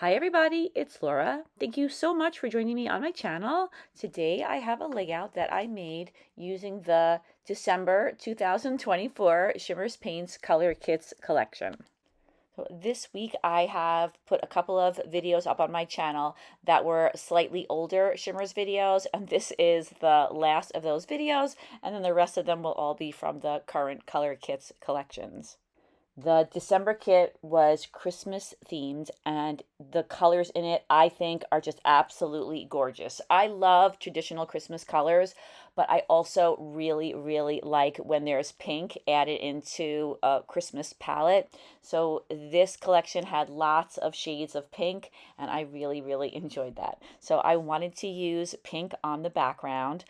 Hi everybody, it's Laura. Thank you so much for joining me on my channel. Today I have a layout that I made using the December 2024 Shimmerz Paints Color Kitz Collection. So this week I have put a couple of videos up on my channel that were slightly older Shimmerz videos, and this is the last of those videos, and then the rest of them will all be from the current Color Kitz collections. The December kit was Christmas themed, and the colors in it, I think, are just absolutely gorgeous. I love traditional Christmas colors, but I also really like when there's pink added into a Christmas palette. So this collection had lots of shades of pink, and I really enjoyed that. So I wanted to use pink on the background.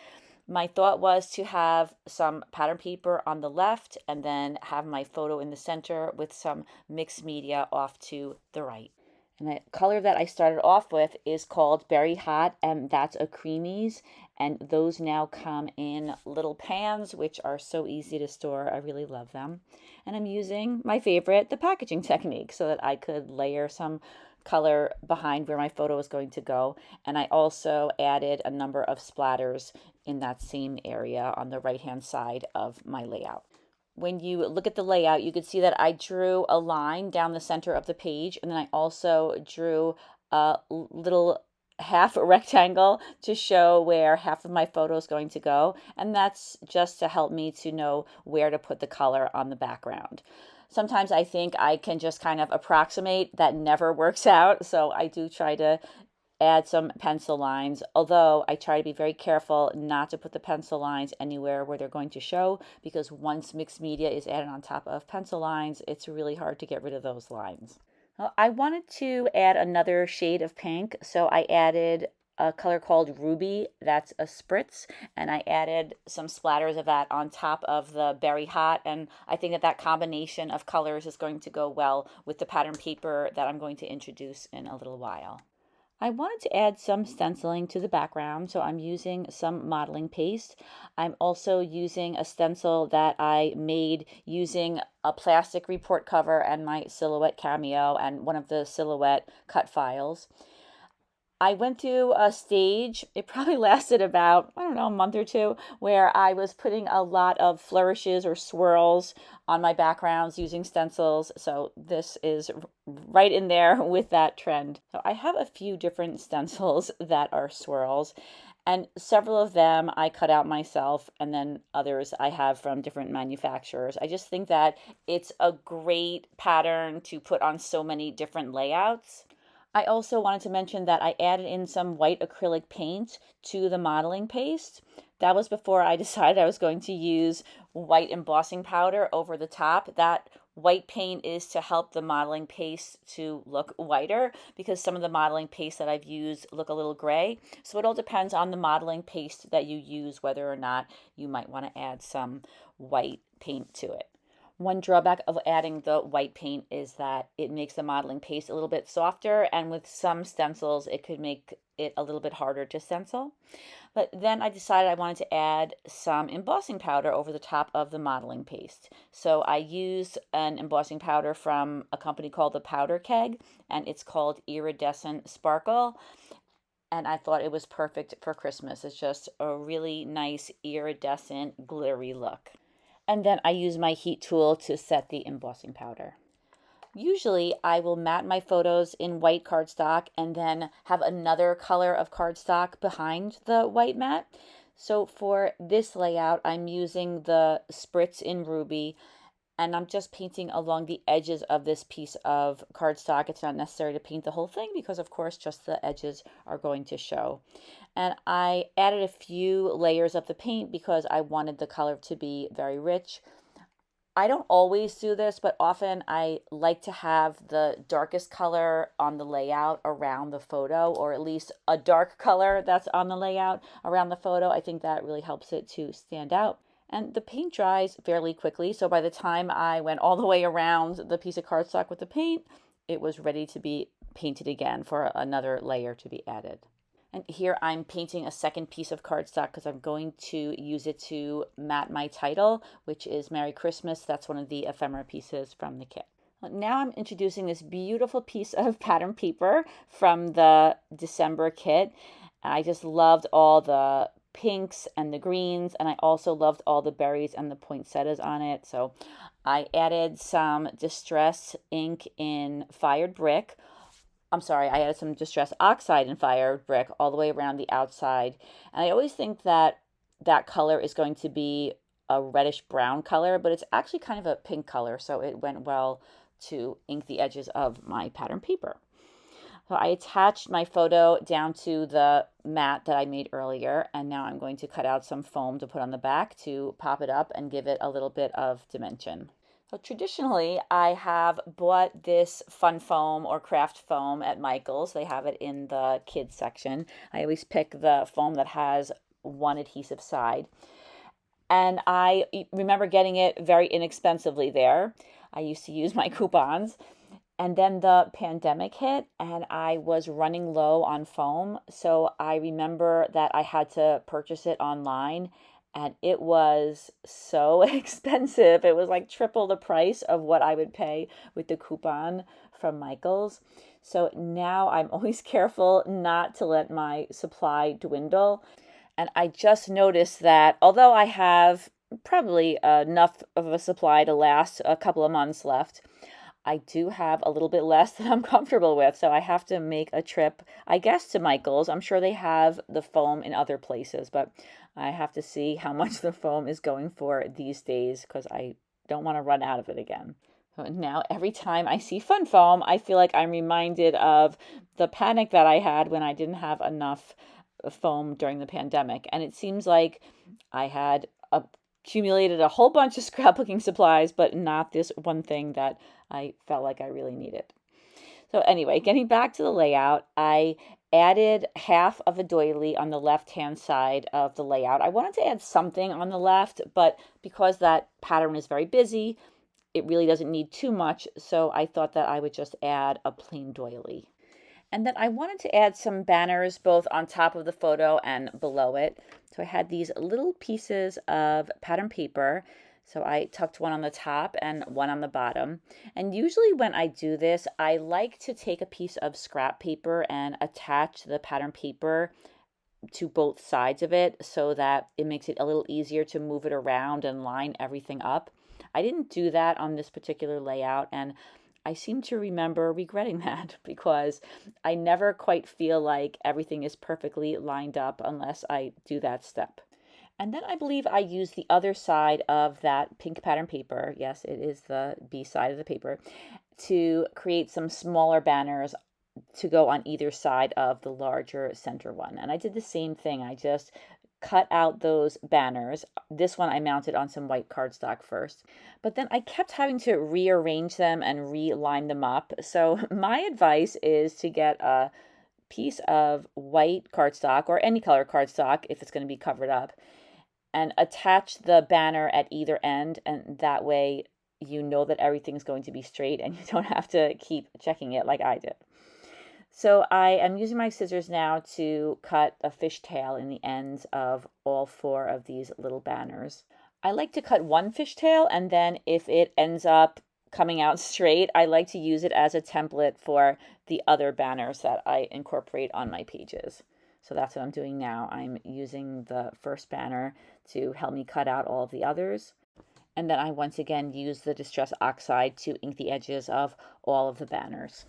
My thought was to have some pattern paper on the left and then have my photo in the center with some mixed media off to the right. And the color that I started off with is called Berry Hot, and that's a Creameez. And those now come in little pans, which are so easy to store. I really love them. And I'm using my favorite, the packaging technique, so that I could layer some color behind where my photo is going to go. And I also added a number of splatters in that same area on the right hand side of my layout. When you look at the layout, you can see that I drew a line down the center of the page, and then I also drew a little half rectangle to show where half of my photo is going to go, and that's just to help me to know where to put the color on the background. Sometimes I think I can just kind of approximate. That never works out, so I do try to add some pencil lines, although I try to be very careful not to put the pencil lines anywhere where they're going to show, because once mixed media is added on top of pencil lines, it's really hard to get rid of those lines. Well, I wanted to add another shade of pink, so I added a color called Ruby, that's a Spritz, and I added some splatters of that on top of the Berry Hot, and I think that that combination of colors is going to go well with the pattern paper that I'm going to introduce in a little while. I wanted to add some stenciling to the background, so I'm using some modeling paste. I'm also using a stencil that I made using a plastic report cover and my Silhouette Cameo and one of the Silhouette cut files. I went through a stage, it probably lasted about, I don't know, a month or two, where I was putting a lot of flourishes or swirls on my backgrounds using stencils. So this is right in there with that trend. So I have a few different stencils that are swirls, and several of them I cut out myself, and then others I have from different manufacturers. I just think that it's a great pattern to put on so many different layouts. I also wanted to mention that I added in some white acrylic paint to the modeling paste. That was before I decided I was going to use white embossing powder over the top. That white paint is to help the modeling paste to look whiter, because some of the modeling paste that I've used look a little gray. So it all depends on the modeling paste that you use, whether or not you might want to add some white paint to it. One drawback of adding the white paint is that it makes the modeling paste a little bit softer, and with some stencils it could make it a little bit harder to stencil. But then I decided I wanted to add some embossing powder over the top of the modeling paste. So I used an embossing powder from a company called the Powder Keg, and it's called Iridescent Sparkle. And I thought it was perfect for Christmas. It's just a really nice iridescent glittery look. And then I use my heat tool to set the embossing powder. Usually I will mat my photos in white cardstock and then have another color of cardstock behind the white mat. So for this layout, I'm using the Spritz in Ruby, and I'm just painting along the edges of this piece of cardstock. It's not necessary to paint the whole thing because, of course, just the edges are going to show. And I added a few layers of the paint because I wanted the color to be very rich. I don't always do this, but often I like to have the darkest color on the layout around the photo, or at least a dark color that's on the layout around the photo. I think that really helps it to stand out. And the paint dries fairly quickly, so by the time I went all the way around the piece of cardstock with the paint, it was ready to be painted again for another layer to be added. And here I'm painting a second piece of cardstock because I'm going to use it to mat my title, which is Merry Christmas. That's one of the ephemera pieces from the kit. Now I'm introducing this beautiful piece of pattern paper from the December kit. I just loved all the pinks and the greens, and I also loved all the berries and the poinsettias on it. So I added some distress ink in fired brick. I'm sorry, I added some distress oxide in fired brick all the way around the outside. And I always think that that color is going to be a reddish brown color, but it's actually kind of a pink color, so it went well to ink the edges of my pattern paper. So I attached my photo down to the mat that I made earlier, and now I'm going to cut out some foam to put on the back to pop it up and give it a little bit of dimension. So traditionally, I have bought this fun foam or craft foam at Michael's. They have it in the kids section. I always pick the foam that has one adhesive side. And I remember getting it very inexpensively there. I used to use my coupons. And then the pandemic hit and I was running low on foam. So I remember that I had to purchase it online and it was so expensive. It was like triple the price of what I would pay with the coupon from Michael's. So now I'm always careful not to let my supply dwindle. And I just noticed that although I have probably enough of a supply to last a couple of months left, I do have a little bit less than I'm comfortable with. So I have to make a trip, I guess, to Michael's. I'm sure they have the foam in other places, but I have to see how much the foam is going for these days because I don't want to run out of it again. So now every time I see fun foam, I feel like I'm reminded of the panic that I had when I didn't have enough foam during the pandemic. And it seems like I had accumulated a whole bunch of scrapbooking supplies, but not this one thing that I felt like I really needed. So anyway, getting back to the layout, I added half of a doily on the left-hand side of the layout. I wanted to add something on the left, but because that pattern is very busy, it really doesn't need too much. So I thought that I would just add a plain doily. And then I wanted to add some banners both on top of the photo and below it. So I had these little pieces of pattern paper. So I tucked one on the top and one on the bottom. And usually when I do this, I like to take a piece of scrap paper and attach the pattern paper to both sides of it so that it makes it a little easier to move it around and line everything up. I didn't do that on this particular layout, and I seem to remember regretting that because I never quite feel like everything is perfectly lined up unless I do that step. And then I believe I used the other side of that pink pattern paper, yes, it is the B side of the paper, to create some smaller banners to go on either side of the larger center one. And I did the same thing. I just cut out those banners. This one I mounted on some white cardstock first, but then I kept having to rearrange them and reline them up. So my advice is to get a piece of white cardstock or any color cardstock if it's going to be covered up and attach the banner at either end, and that way you know that everything's going to be straight and you don't have to keep checking it like I did. So I am using my scissors now to cut a fishtail in the ends of all four of these little banners. I like to cut one fishtail, and then if it ends up coming out straight, I like to use it as a template for the other banners that I incorporate on my pages. So that's what I'm doing now. I'm using the first banner to help me cut out all of the others. And then I once again use the Distress Oxide to ink the edges of all of the banners.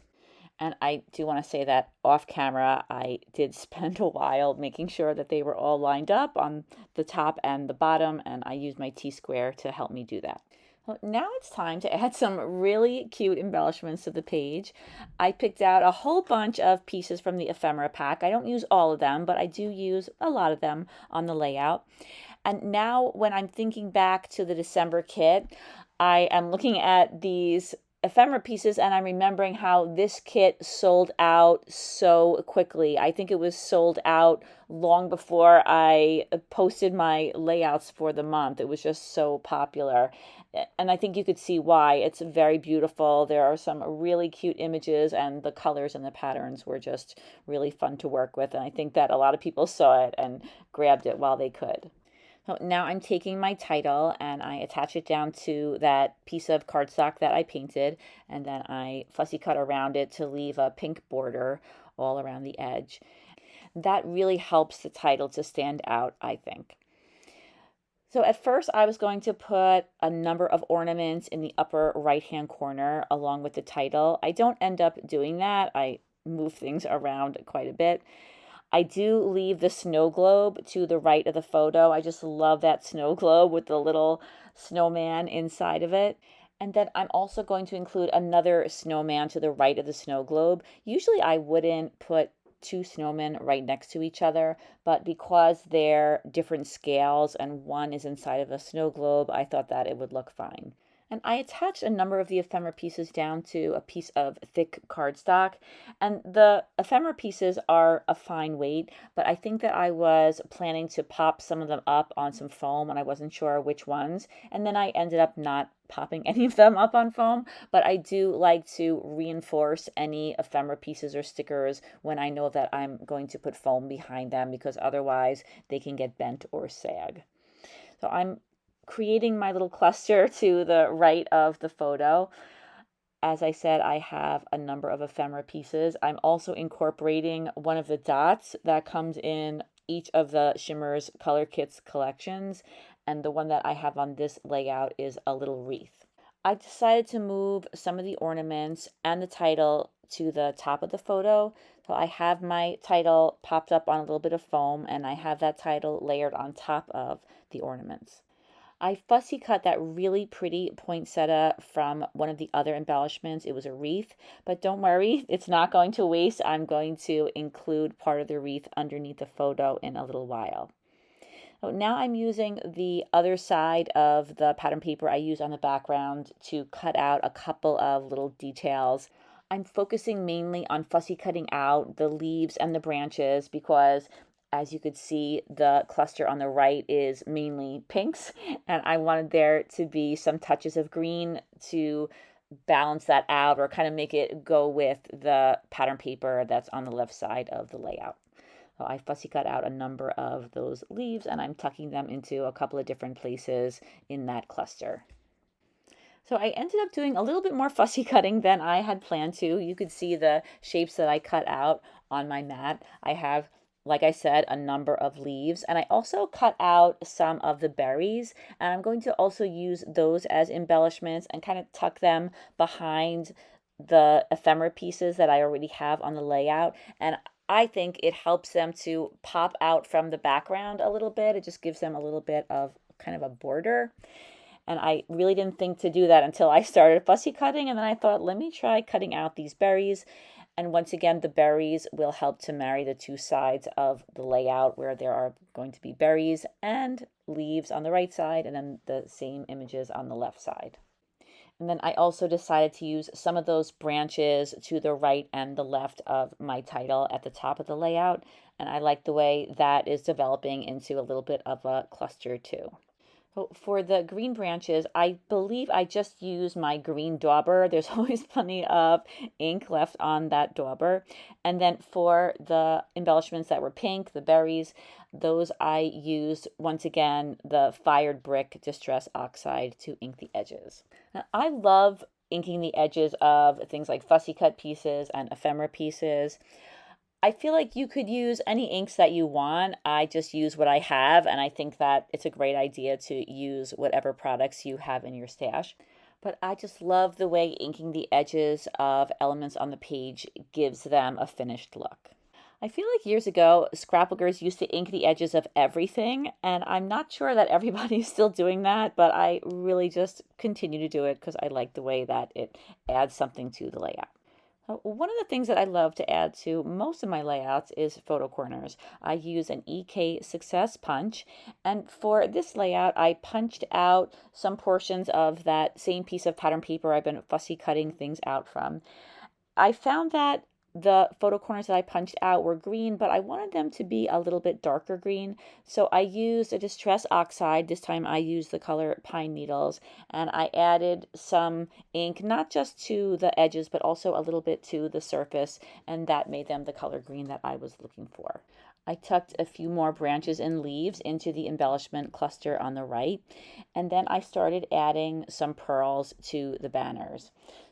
And I do want to say that off camera, I did spend a while making sure that they were all lined up on the top and the bottom, and I used my T-square to help me do that. Well, now it's time to add some really cute embellishments to the page. I picked out a whole bunch of pieces from the ephemera pack. I don't use all of them, but I do use a lot of them on the layout. And now when I'm thinking back to the December kit, I am looking at these ephemera pieces and I'm remembering how this kit sold out so quickly. I think it was sold out long before I posted my layouts for the month. It was just so popular. And I think you could see why. It's very beautiful. There are some really cute images and the colors and the patterns were just really fun to work with. And I think that a lot of people saw it and grabbed it while they could. So now I'm taking my title and I attach it down to that piece of cardstock that I painted, and then I fussy cut around it to leave a pink border all around the edge. That really helps the title to stand out, I think. So at first I was going to put a number of ornaments in the upper right-hand corner along with the title. I don't end up doing that. I move things around quite a bit. I do leave the snow globe to the right of the photo. I just love that snow globe with the little snowman inside of it. And then I'm also going to include another snowman to the right of the snow globe. Usually I wouldn't put two snowmen right next to each other, but because they're different scales and one is inside of a snow globe, I thought that it would look fine. And I attached a number of the ephemera pieces down to a piece of thick cardstock. And the ephemera pieces are a fine weight, but I think that I was planning to pop some of them up on some foam and I wasn't sure which ones. And then I ended up not popping any of them up on foam, but I do like to reinforce any ephemera pieces or stickers when I know that I'm going to put foam behind them, because otherwise they can get bent or sag. So I'm creating my little cluster to the right of the photo. As I said, I have a number of ephemera pieces. I'm also incorporating one of the dots that comes in each of the Shimmerz Color Kitz collections, and the one that I have on this layout is a little wreath. I decided to move some of the ornaments and the title to the top of the photo. So I have my title popped up on a little bit of foam, and I have that title layered on top of the ornaments. I fussy cut that really pretty poinsettia from one of the other embellishments. It was a wreath, but don't worry, it's not going to waste. I'm going to include part of the wreath underneath the photo in a little while. So now I'm using the other side of the pattern paper I use on the background to cut out a couple of little details. I'm focusing mainly on fussy cutting out the leaves and the branches because, as you could see, the cluster on the right is mainly pinks, and I wanted there to be some touches of green to balance that out or kind of make it go with the pattern paper that's on the left side of the layout. So I fussy cut out a number of those leaves and I'm tucking them into a couple of different places in that cluster. So I ended up doing a little bit more fussy cutting than I had planned to. You could see the shapes that I cut out on my mat. I have, like I said, a number of leaves, and I also cut out some of the berries, and I'm going to also use those as embellishments and kind of tuck them behind the ephemera pieces that I already have on the layout. And I think it helps them to pop out from the background a little bit. It just gives them a little bit of kind of a border. And I really didn't think to do that until I started fussy cutting. And then I thought, let me try cutting out these berries. And once again, the berries will help to marry the two sides of the layout where there are going to be berries and leaves on the right side and then the same images on the left side. And then I also decided to use some of those branches to the right and the left of my title at the top of the layout. And I like the way that is developing into a little bit of a cluster too. So for the green branches, I believe I just used my green dauber. There's always plenty of ink left on that dauber. And then for the embellishments that were pink, the berries, those I used, once again, the fired brick Distress Oxide to ink the edges. Now, I love inking the edges of things like fussy cut pieces and ephemera pieces. I feel like you could use any inks that you want. I just use what I have, and I think that it's a great idea to use whatever products you have in your stash. But I just love the way inking the edges of elements on the page gives them a finished look. I feel like years ago, scrapbookers used to ink the edges of everything, and I'm not sure that everybody's still doing that, but I really just continue to do it because I like the way that it adds something to the layout. One of the things that I love to add to most of my layouts is photo corners. I use an EK Success punch, and for this layout I punched out some portions of that same piece of pattern paper I've been fussy cutting things out from. I found that the photo corners that I punched out were green, but I wanted them to be a little bit darker green. So I used a Distress Oxide. This time I used the color Pine Needles, and I added some ink, not just to the edges, but also a little bit to the surface, and that made them the color green that I was looking for. I tucked a few more branches and leaves into the embellishment cluster on the right, and then I started adding some pearls to the banners.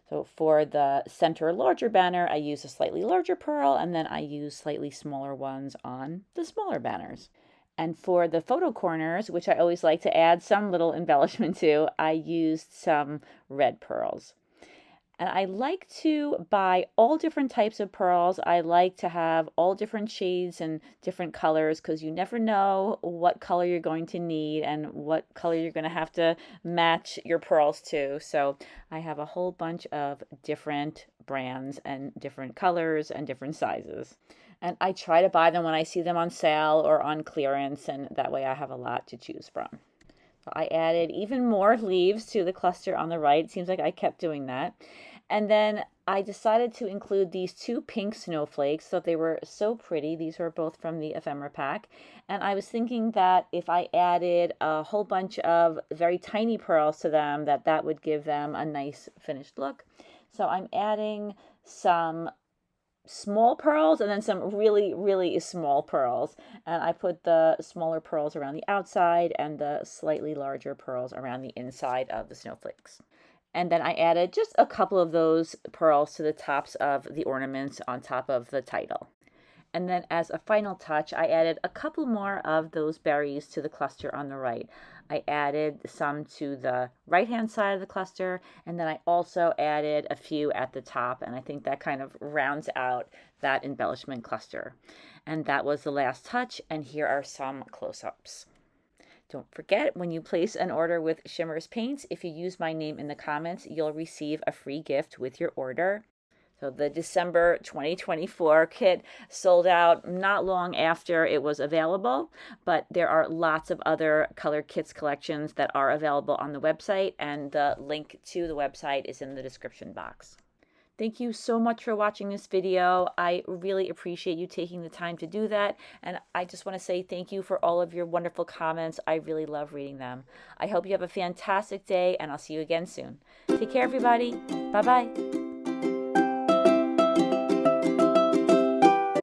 So for the center larger banner, I use a slightly larger pearl, and then I use slightly smaller ones on the smaller banners. And for the photo corners, which I always like to add some little embellishment to, I used some red pearls. And I like to buy all different types of pearls. I like to have all different shades and different colors because you never know what color you're going to need and what color you're going to have to match your pearls to. So I have a whole bunch of different brands and different colors and different sizes. And I try to buy them when I see them on sale or on clearance, and that way I have a lot to choose from. I added even more leaves to the cluster on the right. It seems like I kept doing that. And then I decided to include these two pink snowflakes. So they were so pretty. These were both from the ephemera pack. And I was thinking that if I added a whole bunch of very tiny pearls to them, that would give them a nice finished look. So I'm adding some small pearls and then some really, really small pearls. And I put the smaller pearls around the outside and the slightly larger pearls around the inside of the snowflakes. And then I added just a couple of those pearls to the tops of the ornaments on top of the title. And then as a final touch, I added a couple more of those berries to the cluster on the right. I added some to the right-hand side of the cluster, and then I also added a few at the top, and I think that kind of rounds out that embellishment cluster. And that was the last touch, and here are some close-ups. Don't forget, when you place an order with Shimmerz Paints, if you use my name in the comments, you'll receive a free gift with your order. So the December 2024 kit sold out not long after it was available, but there are lots of other Color Kitz collections that are available on the website, and the link to the website is in the description box. Thank you so much for watching this video. I really appreciate you taking the time to do that, and I just want to say thank you for all of your wonderful comments. I really love reading them. I hope you have a fantastic day, and I'll see you again soon. Take care, everybody. Bye-bye.